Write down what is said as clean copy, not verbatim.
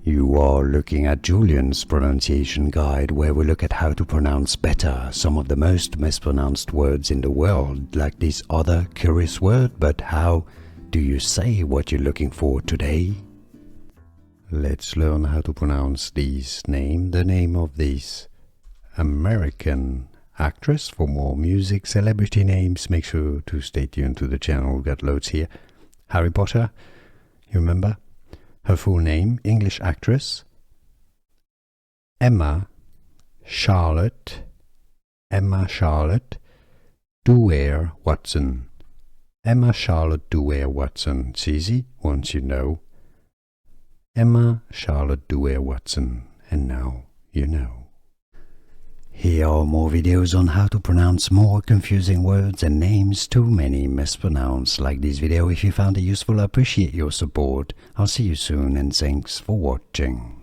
You are looking at Julian's pronunciation guide, where we look at how to pronounce better some of the most mispronounced words in the world, like this other curious word. But how do you say what you're looking for today? Let's learn how to pronounce this name, the name of this American actress. For more music celebrity names, make sure to stay tuned to the channel. We've got loads here. Harry Potter, you remember? Her full name, English actress, Emma Charlotte Duerre Watson. Emma Charlotte Duerre Watson. It's easy once you know. Emma Charlotte Duerre Watson. And now you know. Here are more videos on how to pronounce more confusing words and names too many mispronounced. Like this video if you found it useful. I appreciate your support. I'll see you soon and thanks for watching.